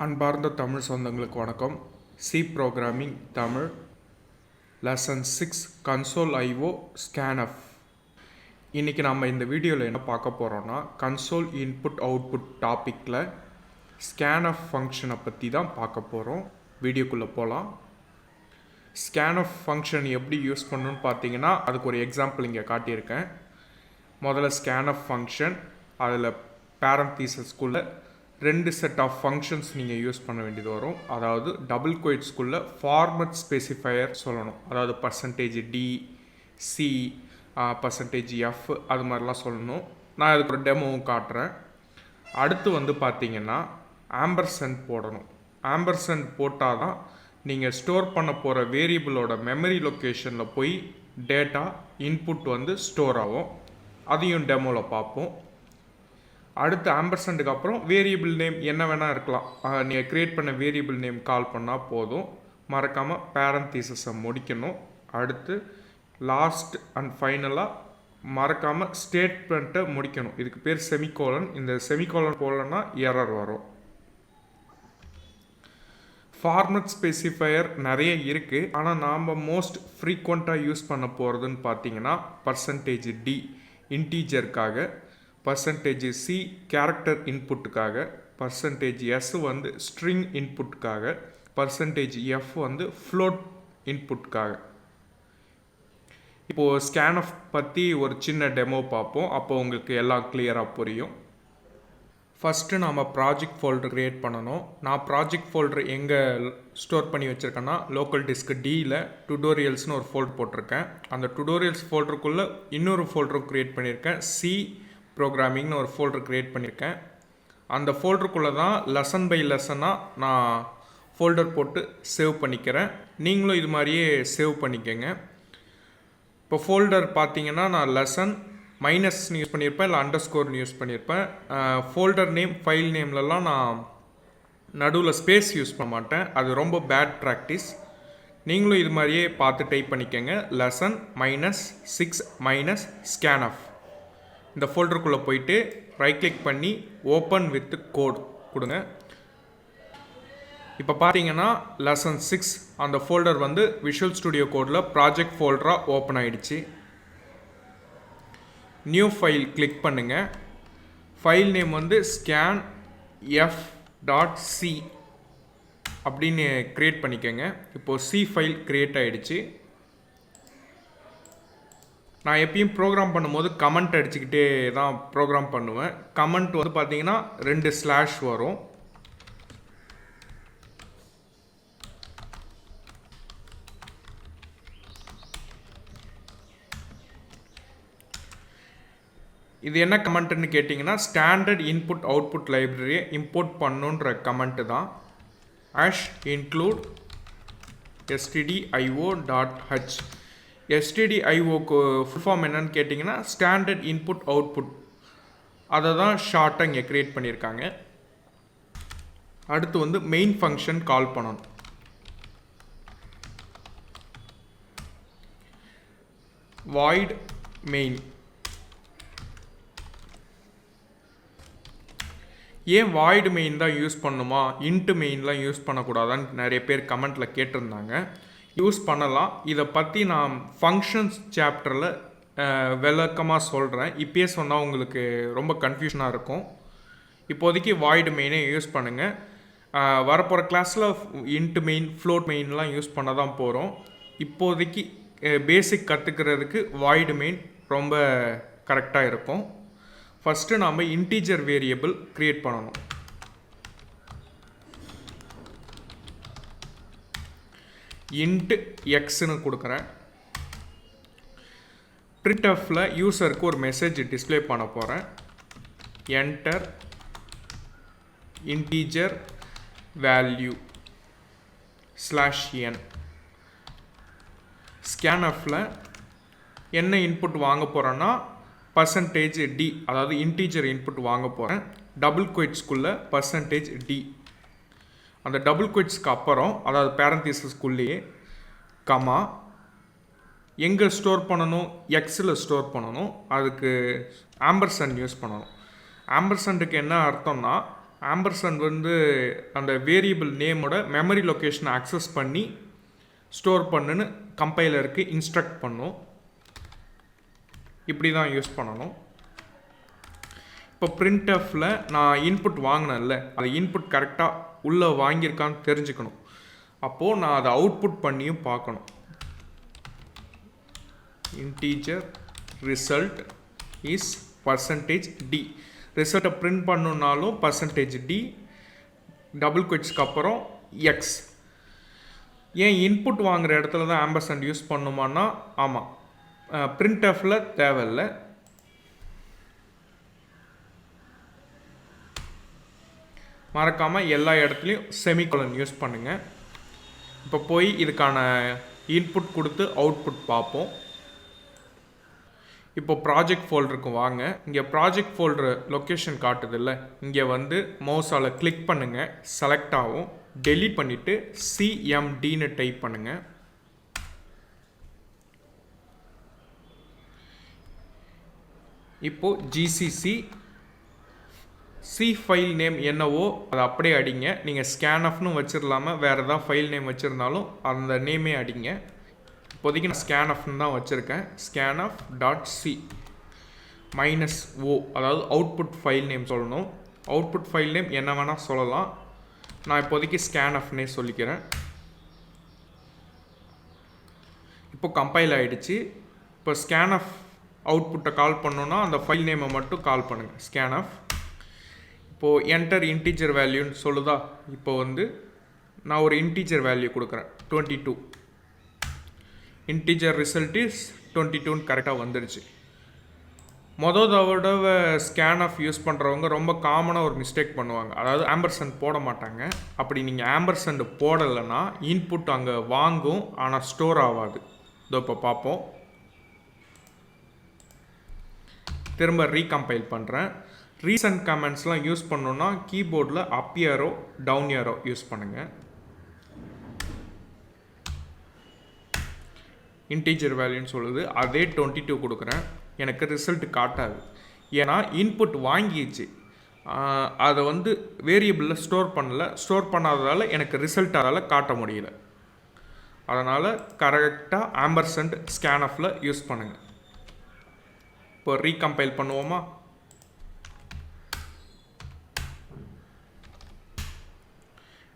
அன்பார்ந்த தமிழ் சொந்தங்களுக்கு வணக்கம். C programming Tamil lesson 6 console IO scanf. இன்றைக்கி நம்ம இந்த வீடியோவில் என்ன பார்க்க போகிறோன்னா, கன்சோல் இன்புட் அவுட்புட் டாப்பிக்கில் ஸ்கேன்எஃப் ஃபங்க்ஷனை பற்றி தான் பார்க்க போகிறோம். வீடியோக்குள்ளே போகலாம். ஸ்கேன்எஃப் ஃபங்க்ஷன் எப்படி யூஸ் பண்ணணுன்னு பார்த்தீங்கன்னா, அதுக்கு ஒரு எக்ஸாம்பிள் இங்கே காட்டியிருக்கேன். முதல்ல ஸ்கேன்எஃப் ஃபங்க்ஷன், அதில் பேரந்தீசஸ்குள்ளே 2 செட் ஆஃப் ஃபங்க்ஷன்ஸ் நீங்கள் யூஸ் பண்ண வேண்டியது வரும். அதாவது டபுள் கோட்ஸ்குள்ளே ஃபார்மட் ஸ்பெசிஃபையர் சொல்லணும். அதாவது %d, c, %f அது மாதிரிலாம் சொல்லணும். நான் அதுக்கு ஒரு டெமோவும் காட்டுறேன். அடுத்து பார்த்தீங்கன்னா ஆம்பர்சண்ட் போடணும். ஆம்பர்சண்ட் போட்டால் தான் நீங்கள் ஸ்டோர் பண்ண போகிற வேரியபிளோட மெமரி லொக்கேஷனில் போய் டேட்டா இன்புட் ஸ்டோர் ஆகும். அதையும் டெமோவில் பார்ப்போம். அடுத்து ஆம்பர்சண்டுக்கு அப்புறம் வேரியபிள் நேம் என்ன வேணால் இருக்கலாம். நீங்கள் க்ரியேட் பண்ண வேரியபிள் நேம் கால் பண்ணால் போதும். மறக்காமல் பேரந்தீசஸை முடிக்கணும். அடுத்து லாஸ்ட் அண்ட் ஃபைனலாக மறக்காமல் ஸ்டேட்மெண்ட்டை முடிக்கணும். இதுக்கு பேர் செமிகோலன். இந்த செமிகோலன் போடலன்னா எரர் வரும். ஃபார்மட் ஸ்பெசிஃபையர் நிறைய இருக்குது. ஆனால் நாம் மோஸ்ட் ஃப்ரீக்வெண்ட்டாக யூஸ் பண்ண போகிறதுன்னு பார்த்தீங்கன்னா %d இன்டீஜருக்காக, %c கேரக்டர் இன்புட்டுக்காக, %s ஸ்ட்ரிங் இன்புட்டுக்காக, %f ஃப்ளோட் இன்புட்டுக்காக. இப்போது ஸ்கேன்எஃப் பற்றி ஒரு சின்ன டெமோ பார்ப்போம். அப்போ உங்களுக்கு எல்லாம் கிளியராக புரியும். ஃபஸ்ட்டு நாம் ப்ராஜெக்ட் ஃபோல்டர் க்ரியேட் பண்ணணும். நான் ப்ராஜெக்ட் ஃபோல்டர் எங்கே ஸ்டோர் பண்ணி வச்சுருக்கேன்னா, லோக்கல் டிஸ்க் டியில் டுடோரியல்ஸ்னு ஒரு ஃபோல்டர் போட்டிருக்கேன். அந்த டுடோரியல்ஸ் ஃபோல்டருக்குள்ளே இன்னொரு ஃபோல்டரும் க்ரியேட் பண்ணியிருக்கேன். சி ப்ரோக்ராமிங்னு ஒரு ஃபோல்டர் க்ரியேட் பண்ணியிருக்கேன். அந்த ஃபோல்டருக்குள்ளே தான் லெசன் பை லெசனாக நான் ஃபோல்டர் போட்டு சேவ் பண்ணிக்கிறேன். நீங்களும் இது மாதிரியே சேவ் பண்ணிக்கோங்க. இப்போ ஃபோல்டர் பார்த்தீங்கன்னா நான் லெசன் மைனஸ்னு யூஸ் பண்ணியிருப்பேன், இல்லை அண்டர்ஸ்கோர்னு யூஸ் பண்ணியிருப்பேன். ஃபோல்டர் நேம், ஃபைல் நேம்லலாம் நான் நடுவில் ஸ்பேஸ் யூஸ் பண்ண மாட்டேன். அது ரொம்ப பேட் ப்ராக்டிஸ். நீங்களும் இது மாதிரியே பார்த்து டைப் பண்ணிக்கோங்க. Lesson -6 -scanf. இந்த ஃபோல்டருக்குள்ளே போயிட்டு ரைட் கிளிக் பண்ணி ஓப்பன் வித் கோட் கொடுங்க. இப்போ பார்த்தீங்கன்னா லெசன் 6 அந்த ஃபோல்டர் விஷுவல் ஸ்டுடியோ கோடில் ப்ராஜெக்ட் ஃபோல்டராக ஓப்பன் ஆகிடுச்சு. நியூ ஃபைல் கிளிக் பண்ணுங்கள். ஃபைல் நேம் scanf.c அப்படின்னு க்ரியேட் பண்ணிக்கோங்க. இப்போது சி ஃபைல் க்ரியேட் ஆகிடுச்சு. நான் எப்பயும் ப்ரோக்ராம் பண்ணும்போது கமெண்ட் அடிச்சுக்கிட்டே தான் ப்ரோக்ராம் பண்ணுவேன். கமெண்ட் பார்த்தீங்கன்னா 2 ஸ்லாஷ் வரும். இது என்ன கமெண்ட்டுன்னு கேட்டிங்கன்னா, ஸ்டாண்டர்ட் இன்புட் அவுட்புட் லைப்ரரியை இம்போர்ட் பண்ணுன்ற கமெண்ட்டு தான். #include stdio.h. stdioக்கு ஃபுல் ஃபார்ம் என்னன்னு கேட்டிங்கன்னா, ஸ்டாண்டர்ட் இன்புட் அவுட்புட். அதை தான் ஷார்ட்டாக இங்கே க்ரியேட் பண்ணியிருக்காங்க. அடுத்து மெயின் ஃபங்க்ஷன் கால் பண்ணணும். void main. ஏன் வாய்டு மெயின் தான் யூஸ் பண்ணுமா, இன்ட்டு மெயின்லாம் யூஸ் பண்ணக்கூடாதான்னு நிறைய பேர் கமெண்ட்டில் கேட்டிருந்தாங்க. யூஸ் பண்ணலாம். இதை பற்றி நான் ஃபங்க்ஷன்ஸ் சாப்டரில் விளக்கமாக சொல்கிறேன். இப்போயே சொன்னால் உங்களுக்கு ரொம்ப கன்ஃபியூஷனாக இருக்கும். இப்போதைக்கு வாய்டு மெயினே யூஸ் பண்ணுங்கள். வரப்போகிற கிளாஸில் இன்ட்டு மெயின், ஃப்ளோட் மெயின்லாம் யூஸ் பண்ண தான் போகிறோம். இப்போதைக்கு பேசிக் கற்றுக்கிறதுக்கு வாய்டு மெயின் ரொம்ப கரெக்டாக இருக்கும். ஃபஸ்ட்டு நாம் இன்டீஜர் வேரியபிள் க்ரியேட் பண்ணணும். int xன்னு கொடுக்குறேன். printfல யூசருக்கு ஒரு மெசேஜ் டிஸ்பிளே பண்ண போகிறேன். enter integer value /n. scanfல என்ன இன்புட் வாங்க போகிறேன்னா %d, அதாவது இன்டீஜர் இன்புட் வாங்க போகிறேன். டபுள் கோட்ஸ்குள்ளே %d. அந்த டபுள் கோட்ஸ்க்கு அப்புறம், அதாவது பேரந்தீசஸ்குள்ளேயே கமா, எங்கே ஸ்டோர் பண்ணணும், எக்ஸில் ஸ்டோர் பண்ணணும். அதுக்கு ஆம்பர்சண்ட் யூஸ் பண்ணணும். ஆம்பர்சண்டுக்கு என்ன அர்த்தம்னா, ஆம்பர்சண்ட் வந்து அந்த வேரியபிள் நேமோட மெமரி லொக்கேஷனை அக்சஸ் பண்ணி ஸ்டோர் பண்ணுன்னு கம்பைலருக்கு இன்ஸ்ட்ரக்ட் பண்ணும். இப்படி தான் யூஸ் பண்ணணும். இப்போ printfல நான் இன்புட் வாங்கினேன்ல, அது இன்புட் கரெக்டாக உள்ளே வாங்கியிருக்கான்னு தெரிஞ்சுக்கணும். அப்போது நான் அதை அவுட்புட் பண்ணியும் பார்க்கணும். Integer result is %d. ரிசல்ட்டை பிரிண்ட் பண்ணணுன்னாலும் %d டபுள் குவிட்ஸ்க்கு அப்புறம் x. ஏன் இன்புட் வாங்குகிற இடத்துல தான் ஆம்பர்சண்ட் யூஸ் பண்ணுமான்னா, ஆமாம், printfல தேவையில்லை. மறக்காமல் எல்லா இடத்துலையும் செமிகோலன் யூஸ் பண்ணுங்கள். இப்போ போய் இதுக்கான இன்புட் கொடுத்து அவுட்புட் பார்ப்போம். இப்போ ப்ராஜெக்ட் ஃபோல்டருக்கு வாங்க. இங்கே ப்ராஜெக்ட் ஃபோல்டர் லொக்கேஷன் காட்டுதில்ல, இங்கே வந்து மவுஸால் கிளிக் பண்ணுங்கள், செலக்ட் ஆகும். டெலீட் பண்ணிவிட்டு cmdன்னு டைப் பண்ணுங்கள். இப்போது gcc சி ஃபைல் நேம் என்னவோ அதை அப்படியே அடிங்க. நீங்கள் scanfனு வச்சிடலாமல் வேறு எதாவது ஃபைல் நேம் வச்சுருந்தாலும் அந்த நேமே அடிங்க. இப்போதைக்கு நான் scanfனு தான் வச்சுருக்கேன். scanf.c -o, அதாவது அவுட்புட் ஃபைல் நேம் சொல்லணும். அவுட்புட் ஃபைல் நேம் என்ன வேணால் சொல்லலாம். நான் இப்போதைக்கு scanfனே சொல்லிக்கிறேன். இப்போ கம்பைல் ஆகிடுச்சு. இப்போ scanf அவுட்புட்டை கால் பண்ணோன்னா அந்த ஃபைல் நேமை மட்டும் கால் பண்ணுங்கள், scanf. இப்போது என்டர் இன்டீஜர் வேல்யூன்னு சொல்லுதா. இப்போ வந்து நான் ஒரு இன்டீஜர் வேல்யூ கொடுக்குறேன், 22. இன்டீஜர் ரிசல்ட் இஸ் 22ன்னு கரெக்டாக வந்துடுச்சு. தடவை scanf யூஸ் பண்ணுறவங்க ரொம்ப காமனாக ஒரு மிஸ்டேக் பண்ணுவாங்க. அதாவது ஆம்பர்சண்ட் போட மாட்டாங்க. அப்படி நீங்கள் ஆம்பர்சண்ட் போடலைன்னா இன்புட் அங்கே வாங்கும், ஆனால் ஸ்டோர் ஆகாது. இதோ இப்போ பார்ப்போம். திரும்ப ரீகம்பைல் பண்ணுறேன். ரீசன்ட் கமெண்ட்ஸ்லாம் யூஸ் பண்ணோன்னா கீபோர்டில் up arrow down arrow use பண்ணுங்கள். இன்டீஜர் வேல்யூன்னு சொல்லுது, அதே 22 கொடுக்குறேன். எனக்கு ரிசல்ட் காட்டாது, ஏன்னா இன்புட் வாங்கிடுச்சு. அதை வந்து வேரியபிளில் ஸ்டோர் பண்ணல. ஸ்டோர் பண்ணாததால் எனக்கு ரிசல்ட் அதால் காட்ட முடியல. அதனால் கரெக்டாக ஆம்பர்சண்ட் scanfல யூஸ் பண்ணுங்கள். இப்போ ரீகம்பைல் பண்ணுவோமா?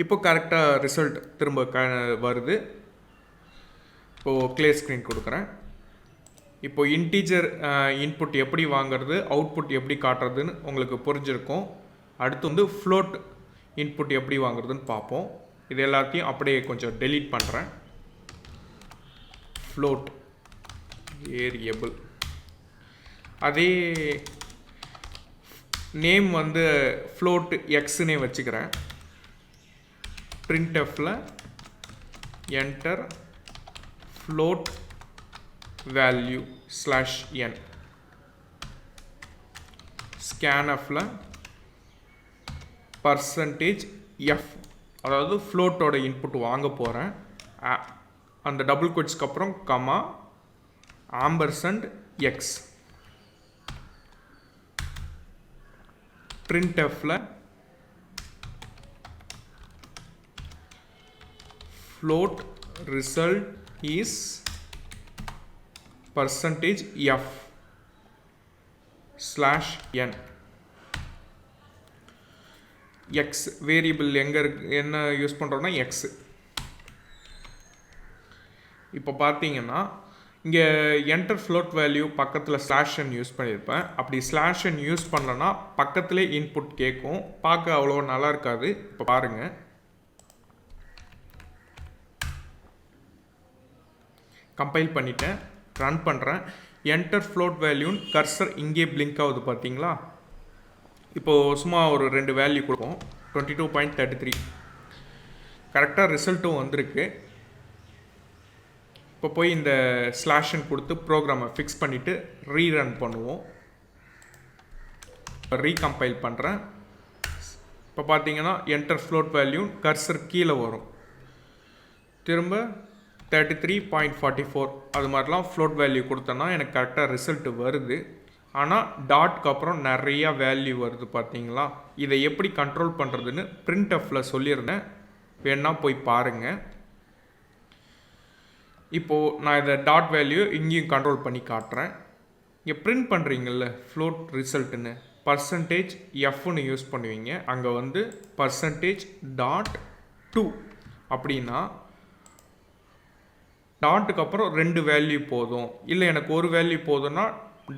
இப்போ கரெக்டாக ரிசல்ட் திரும்ப வருது. இப்போது கிளியர் ஸ்க்ரீன் கொடுக்குறேன். இப்போ இன்டீஜர் இன்புட் எப்படி வாங்குறது, அவுட்புட் எப்படி காட்டுறதுன்னு உங்களுக்கு புரிஞ்சிருக்கும். அடுத்து வந்து ஃப்ளோட் இன்புட் எப்படி வாங்குறதுன்னு பார்ப்போம். இது எல்லாத்தையும் அப்படியே கொஞ்சம் டெலீட் பண்ணுறேன். ஃப்ளோட் வேரியபிள், அதே நேம் வந்து ஃப்ளோட் எக்ஸ்னே வச்சுக்கிறேன். printfல enter float value /n. scanfல %f, அதாவது ஃப்ளோட்டோட இன்புட் வாங்க போகிறேன். அந்த டபுள் கோட்ஸ்க்கு அப்புறம் comma $x. printfல float result is %f /n. x variable எங்கே இருக்கு, என்ன யூஸ் பண்ணுறோன்னா x. இப்போ பார்த்தீங்கன்னா இங்கே என்டர் ஃப்ளோட் வேல்யூ பக்கத்தில் /n யூஸ் பண்ணியிருப்பேன். அப்படி /n யூஸ் பண்ணலன்னா பக்கத்துலேயே இன்புட் கேட்கும். பார்க்க அவ்வளோ நல்லா இருக்காது. இப்போ பாருங்கள், கம்பைல் பண்ணிட்டேன், ரன் பண்ணுறேன். என்டர் ஃப்ளோட் வேல்யூன்னு கர்சர் இங்கே பிளிங்க் ஆகுது பார்த்தீங்களா. இப்போது சும்மா ஒரு 2 வேல்யூ கொடுப்போம். 22.33 கரெக்டாக ரிசல்ட்டும் வந்திருக்கு. இப்போ போய் இந்த /n கொடுத்து ப்ரோக்ராமை ஃபிக்ஸ் பண்ணிவிட்டு ரீரன் பண்ணுவோம். இப்போ ரீகம்பைல் பண்ணுறேன். இப்போ பார்த்தீங்கன்னா என்டர் ஃப்ளோட் வேல்யூ கர்சர் கீழே வரும். திரும்ப 33.44 அது மாதிரிலாம் ஃப்ளோட் வேல்யூ கொடுத்தோன்னா எனக்கு கரெக்டாக ரிசல்ட் வருது. ஆனால் டாட்க்கு அப்புறம் நிறையா வேல்யூ வருது பார்த்தீங்களா. இதை எப்படி கண்ட்ரோல் பண்ணுறதுன்னு பிரிண்ட்எஃப்பில் சொல்லியிருந்தேன், வேணா போய் பாருங்கள். இப்போது நான் இதை டாட் வேல்யூ இங்கேயும் கண்ட்ரோல் பண்ணி காட்டுறேன். இங்கே பிரிண்ட் பண்ணுறீங்கள்ல ஃப்ளோட் ரிசல்ட்டுன்னு பர்சன்டேஜ் எஃப்னு யூஸ் பண்ணுவீங்க. அங்கே வந்து பர்சன்டேஜ் டாட் 2 அப்படின்னா டாட்டுக்கு அப்புறம் 2 வேல்யூ போதும், இல்லை எனக்கு ஒரு வேல்யூ போதும்னா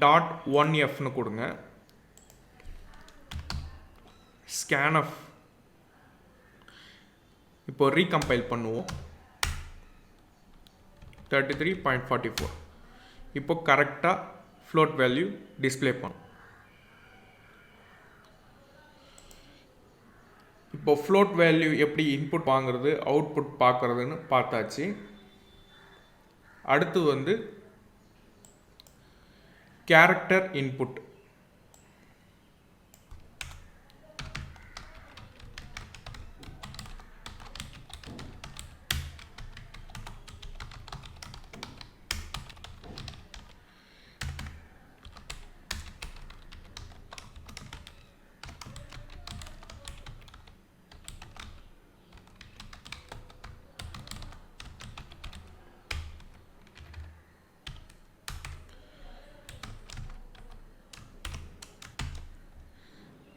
டாட் 1Fன்னு கொடுங்க. ஸ்கேன்எஃப் இப்போ ரீகம்பைல் பண்ணுவோம். 33.44 இப்போ கரெக்டாக ஃப்ளோட் வேல்யூ டிஸ்பிளே பண்ணும். இப்போ ஃப்ளோட் வேல்யூ எப்படி இன்புட் வாங்குறது அவுட்புட் பார்க்குறதுன்னு பார்த்தாச்சு. அடுத்து வந்து கேரக்டர் இன்புட்.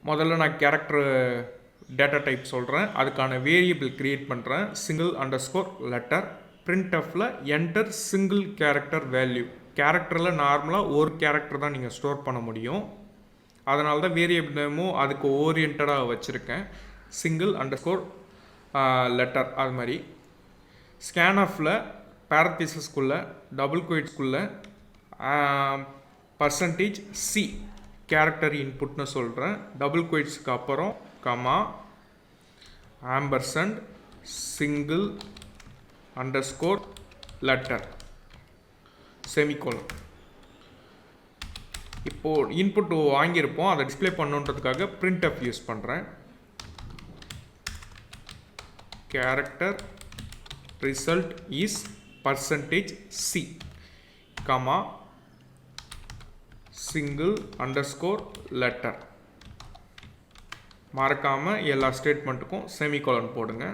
முதல்ல நான் கேரக்டர் டேட்டா டைப் சொல்கிறேன், அதுக்கான வேரியபிள் க்ரியேட் பண்ணுறேன். single_letter printfல என்டர் சிங்கிள் கேரக்டர் வேல்யூ. கேரக்டரில் நார்மலாக ஒரு கேரக்டர் தான் நீங்கள் ஸ்டோர் பண்ண முடியும், அதனால தான் வேரியபிள் நேமும் அதுக்கு ஓரியன்டாக வச்சுருக்கேன். single_letter அது மாதிரி. ஸ்கேன்எஃப்பில் பேரந்தீசஸ்குள்ளே டபுள் குயிட்ஸ்குள்ளே %C கேரக்டர் இன்புட்னு சொல்கிறேன். டபுள் குயிட்ஸ்க்கு அப்புறம் கமா ஆம்பர்சண்ட் single_letter செமிகோலன். இப்போது இன்புட் வாங்கியிருப்போம், அதை டிஸ்பிளே பண்ணுன்றதுக்காக printf யூஸ் பண்ணுறேன். Character result is %C comma single_letter. மறக்காமல் எல்லா ஸ்டேட்மெண்ட்டுக்கும் செமிகோலன் போடுங்க.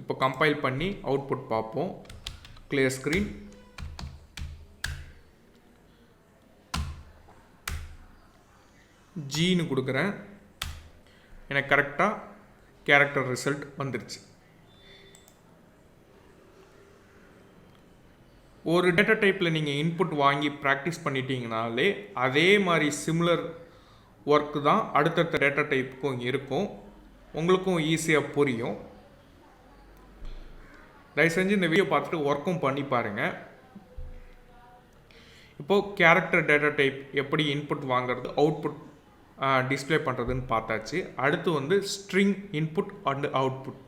இப்போ கம்பைல் பண்ணி அவுட்புட் பார்ப்போம். Clear screen. ஜின்னு கொடுக்குறேன், எனக்கு கரெக்டாக கேரக்டர் ரிசல்ட் வந்துருச்சு. ஒரு டேட்டா டைப்பில் நீங்கள் இன்புட் வாங்கி ப்ராக்டிஸ் பண்ணிட்டீங்கனாலே அதே மாதிரி சிமிலர் ஒர்க்கு தான் அடுத்தடுத்த டேட்டா டைப்புக்கும் இருக்கும், உங்களுக்கும் ஈஸியாக புரியும். தயவு செஞ்சு இந்த வீடியோ பார்த்துட்டு ஒர்க்கும் பண்ணி பாருங்கள். இப்போது கேரக்டர் டேட்டா டைப் எப்படி இன்புட் வாங்குறது அவுட்புட் டிஸ்பிளே பண்ணுறதுன்னு பார்த்தாச்சு. அடுத்து வந்து string input and output.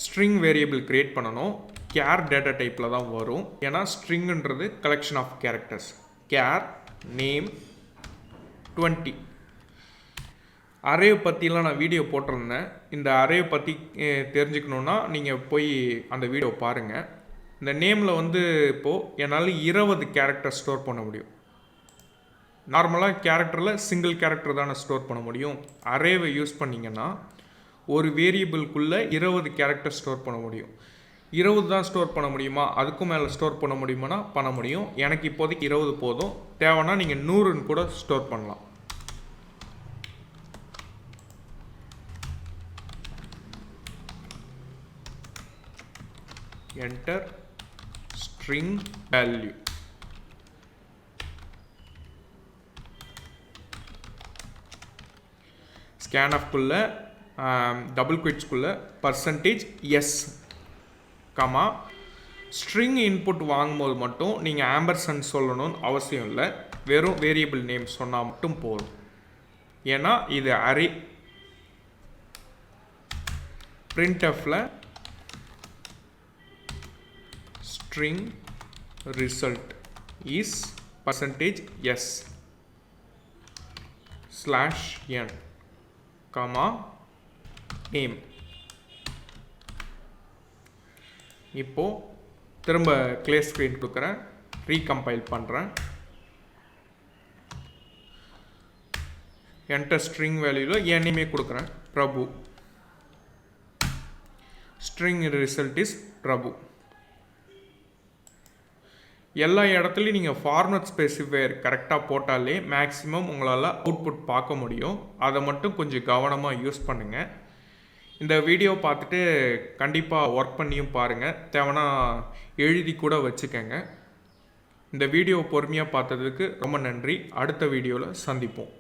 String variable create பண்ணணும். கேர் டேட்டா டைப்பில் தான் வரும், ஏன்னா ஸ்ட்ரிங்குன்றது collection of characters. Char name 20. Array பற்றிலாம் நான் வீடியோ போட்டிருந்தேன். இந்த அரே பற்றி தெரிஞ்சுக்கணுன்னா நீங்கள் போய் அந்த வீடியோ பாருங்கள். இந்த நேமில் வந்து இப்போது என்னால் 20 கேரக்டர் ஸ்டோர் பண்ண முடியும். நார்மலாக கேரக்டரில் சிங்கிள் கேரக்டர் தானே ஸ்டோர் பண்ண முடியும். அரேவை யூஸ் பண்ணிங்கன்னா ஒரு வேரியபிள்குள்ளே 20 கேரக்டர் ஸ்டோர் பண்ண முடியும். 20 தான் ஸ்டோர் பண்ண முடியுமா, அதுக்கும் மேலே ஸ்டோர் பண்ண முடியுமானா பண்ண முடியும். எனக்கு இப்போதைக்கு 20 போதும், தேவைன்னா நீங்கள் 100ன்னு கூட ஸ்டோர் பண்ணலாம். Enter string value. ஸ்கேன்எஃப்குள்ளே டபுள் குயிட்ஸ்குள்ளே %S கமா ஸ்ட்ரிங் இன்புட் வாங்கும்போது மட்டும் நீங்கள் ஆம்பர்சண்ட் சொல்லணும்னு அவசியம் இல்லை, வெறும் வேரியபிள் நேம் சொன்னால் மட்டும் போதும், ஏன்னா இது array. printfல string result is %S /n comma name இப்போது திரும்ப கிளியர் ஸ்க்ரீன் கொடுக்குறேன், ரீகம்பைல் பண்ணுறேன். என்டர் ஸ்ட்ரிங் வேல்யூவில் என் நேமே கொடுக்குறேன், பிரபு. ஸ்ட்ரிங் ரிசல்ட் இஸ் பிரபு. எல்லா இடத்துலையும் நீங்கள் ஃபார்மட் ஸ்பெசிஃபையர் கரெக்டாக போட்டாலே மேக்ஸிமம் உங்களால் அவுட்புட் பார்க்க முடியும். அதை மட்டும் கொஞ்சம் கவனமாக யூஸ் பண்ணுங்கள். இந்த வீடியோ பார்த்துட்டு கண்டிப்பாக ஒர்க் பண்ணியும் பாருங்கள், தேவைன்னா எழுதி கூட வச்சுக்கோங்க. இந்த வீடியோ பொறுமையாக பார்த்ததுக்கு ரொம்ப நன்றி. அடுத்த வீடியோவில் சந்திப்போம்.